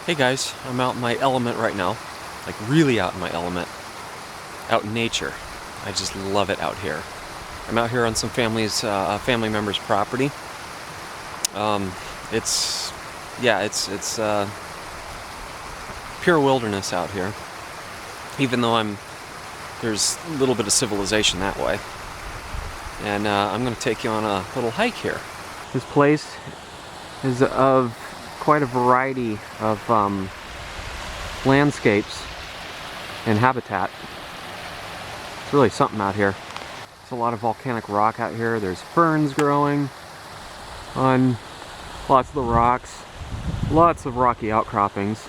Hey guys, I'm out in my element right now, like really out in my element, out in nature. I just love it out here. I'm out here on some family members' property. It's pure wilderness out here. Even though there's a little bit of civilization that way. And I'm going to take you on a little hike here. This place is of quite a variety of landscapes and habitat. It's really something out here. There's a lot of volcanic rock out here. There's ferns growing on lots of the rocks. Lots of rocky outcroppings.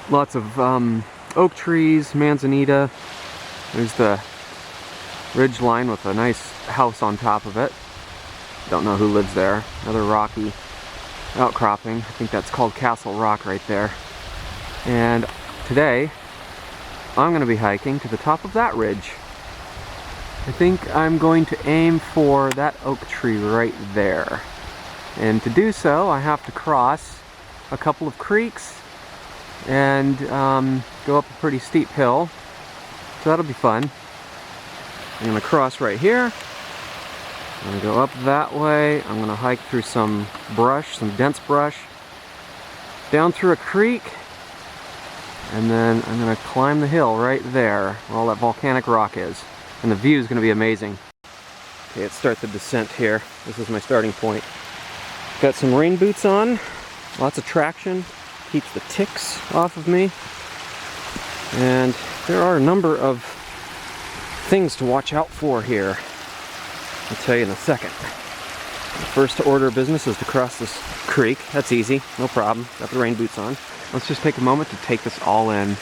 Lots of oak trees, manzanita. There's the ridge line with a nice house on top of it. Don't know who lives there. Another rocky outcropping. I think that's called Castle Rock right there. And today I'm going to be hiking to the top of that ridge. I think I'm going to aim for that oak tree right there. And to do so, I have to cross a couple of creeks and go up a pretty steep hill. So that'll be fun. I'm going to cross right here. I'm going to go up that way. I'm going to hike through some brush, some dense brush, down through a creek, and then I'm going to climb the hill right there where all that volcanic rock is. And the view is going to be amazing. Okay, let's start the descent here. This is my starting point. Got some rain boots on, lots of traction, keeps the ticks off of me. And there are a number of things to watch out for here. I'll tell you in a second. The first order of business is to cross this creek. That's easy, no problem. Got the rain boots on. Let's just take a moment to take this all in.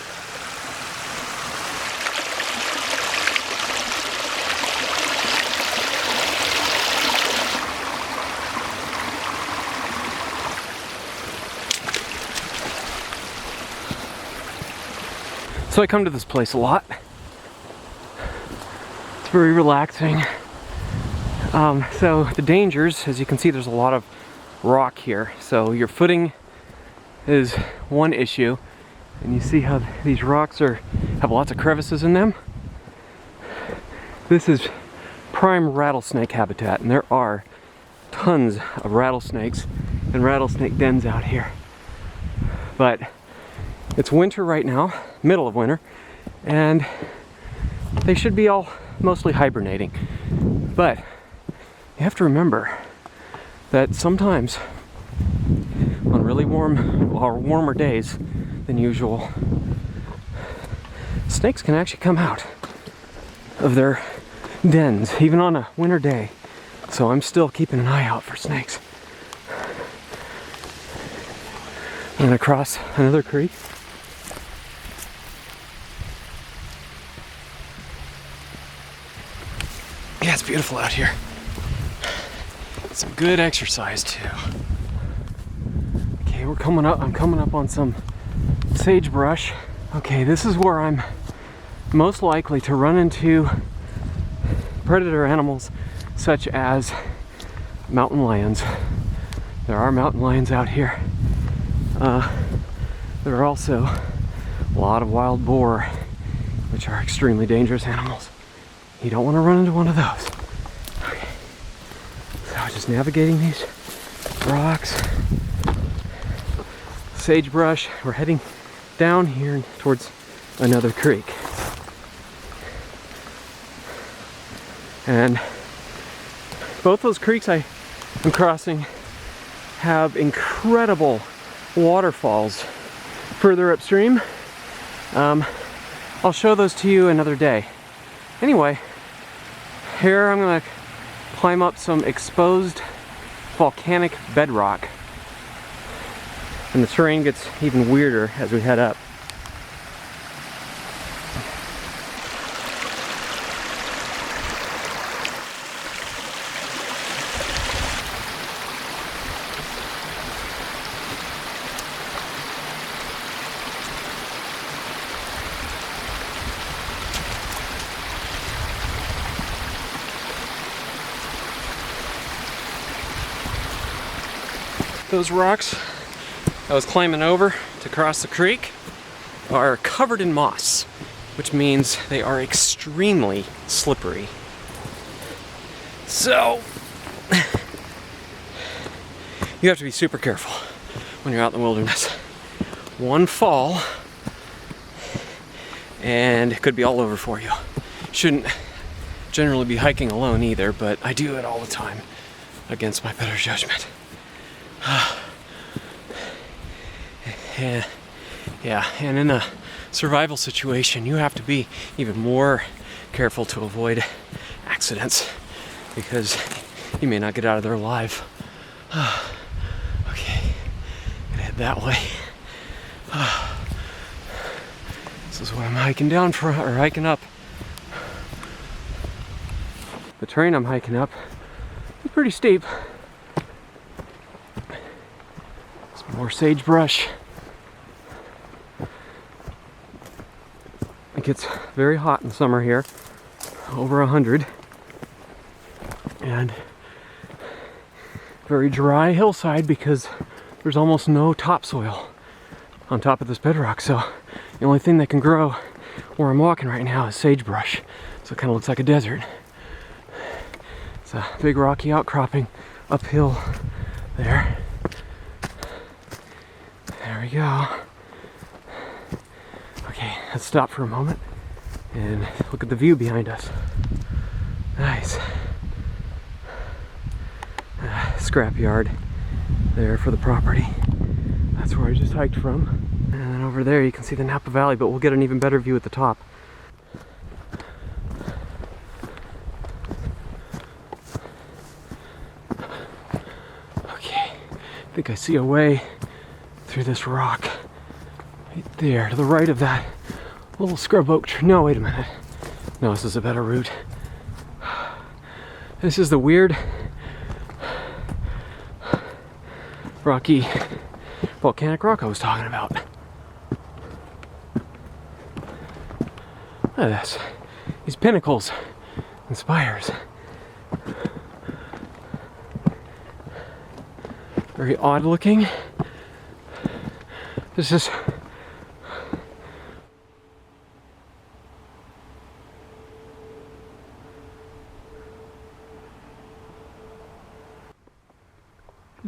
So I come to this place a lot. It's very relaxing. So the dangers, as you can see, there's a lot of rock here. So your footing is one issue. And you see how these rocks have lots of crevices in them. This is prime rattlesnake habitat, and there are tons of rattlesnakes and rattlesnake dens out here. But it's winter right now, middle of winter, and they should be all mostly hibernating. But you have to remember that sometimes on really warm or warmer days than usual, snakes can actually come out of their dens, even on a winter day. So I'm still keeping an eye out for snakes. I'm gonna cross another creek. Yeah, it's beautiful out here. Some good exercise too. Okay, I'm coming up on some sagebrush. Okay, this is where I'm most likely to run into predator animals such as mountain lions. There are mountain lions out here. There are also a lot of wild boar, which are extremely dangerous animals. You don't want to run into one of those. Okay. So just navigating these rocks, sagebrush. We're heading down here towards another creek. And both those creeks I'm crossing have incredible waterfalls further upstream. I'll show those to you another day. Anyway, here I'm going to climb up some exposed volcanic bedrock. And the terrain gets even weirder as we head up. Those rocks I was climbing over to cross the creek are covered in moss, which means they are extremely slippery. So, you have to be super careful when you're out in the wilderness. One fall, and it could be all over for you. Shouldn't generally be hiking alone either, but I do it all the time against my better judgment. Yeah, and in a survival situation, you have to be even more careful to avoid accidents because you may not get out of there alive. Okay, gonna head that way. This is what I'm hiking down for, or hiking up. The terrain I'm hiking up is pretty steep. Some more sagebrush. It gets very hot in summer here, over 100, and very dry hillside because there's almost no topsoil on top of this bedrock. So the only thing that can grow where I'm walking right now is sagebrush. So it kind of looks like a desert. It's a big rocky outcropping uphill there. There we go. Okay, let's stop for a moment and look at the view behind us. Nice. Scrapyard there for the property. That's where I just hiked from. And then over there you can see the Napa Valley, but we'll get an even better view at the top. Okay, I think I see a way through this rock. Right there, to the right of that little scrub oak tree. No, wait a minute. No, this is a better route. This is the weird, rocky, volcanic rock I was talking about. Look at this. These pinnacles and spires. Very odd looking. This is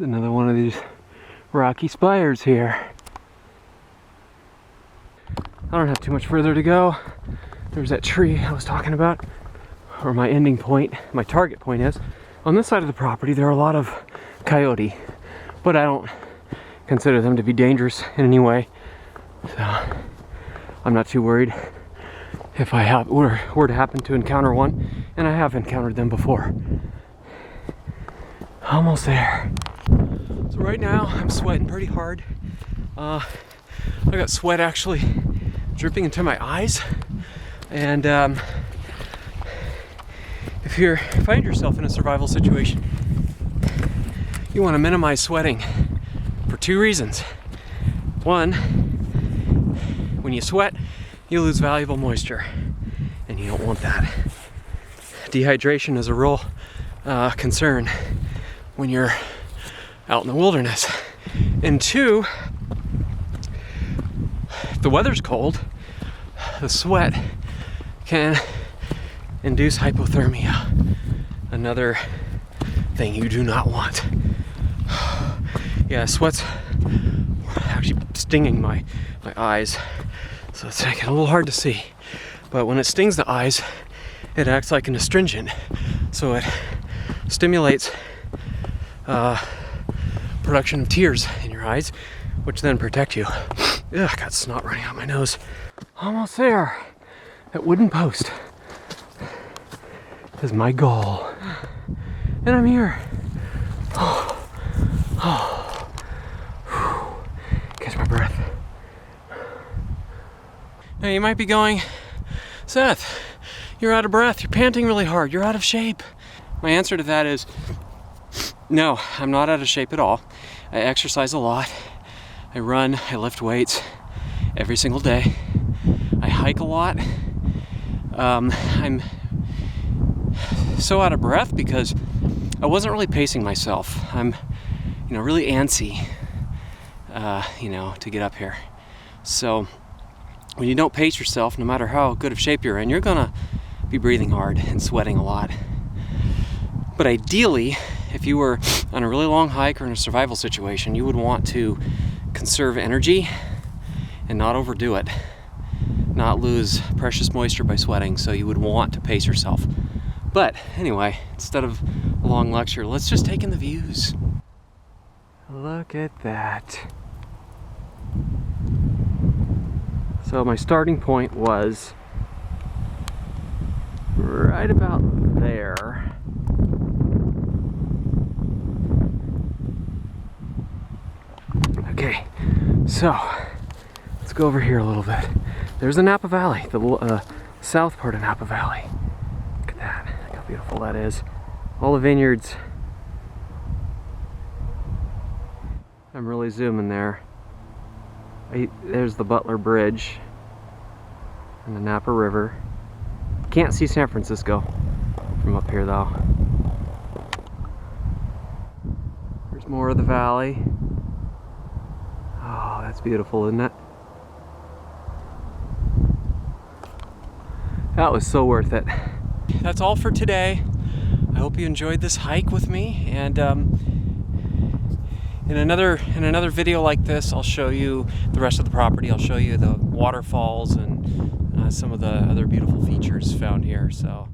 another one of these rocky spires here. I don't have too much further to go. There's that tree I was talking about, or my ending point, my target point is. On this side of the property there are a lot of coyote, but I don't consider them to be dangerous in any way. So I'm not too worried if I were to happen to encounter one, and I have encountered them before. Almost there. So right now I'm sweating pretty hard. I got sweat actually dripping into my eyes, and if you find yourself in a survival situation, you want to minimize sweating for two reasons. One, when you sweat, you lose valuable moisture, and you don't want that. Dehydration is a real concern when you're out in the wilderness. And two, if the weather's cold, the sweat can induce hypothermia, another thing you do not want. Yeah, sweat's actually stinging my eyes, so it's making it a little hard to see. But when it stings the eyes, it acts like an astringent, so it stimulates production of tears in your eyes, which then protect you. Ugh, I got snot running out my nose. Almost there. That wooden post is my goal, and I'm here. Catch my breath. Now you might be going, Seth, you're out of breath, you're panting really hard, you're out of shape. My answer to that is, no, I'm not out of shape at all. I exercise a lot. I run, I lift weights every single day. I hike a lot. I'm so out of breath because I wasn't really pacing myself. I'm, really antsy. you know, to get up here. So when you don't pace yourself, no matter how good of shape you're in, you're gonna be breathing hard and sweating a lot. But ideally, if you were on a really long hike or in a survival situation, you would want to conserve energy and not overdo it, not lose precious moisture by sweating, so you would want to pace yourself. But anyway, instead of a long lecture, let's just take in the views. Look at that. So my starting point was right about there. Okay, so let's go over here a little bit. There's the Napa Valley, the south part of Napa Valley. Look at that, look how beautiful that is. All the vineyards. I'm really zooming there. There's the Butler Bridge and the Napa River. Can't see San Francisco from up here though. There's more of the valley. Oh, that's beautiful, isn't it? That was so worth it. That's all for today. I hope you enjoyed this hike with me, and in another video like this, I'll show you the rest of the property. I'll show you the waterfalls and some of the other beautiful features found here. So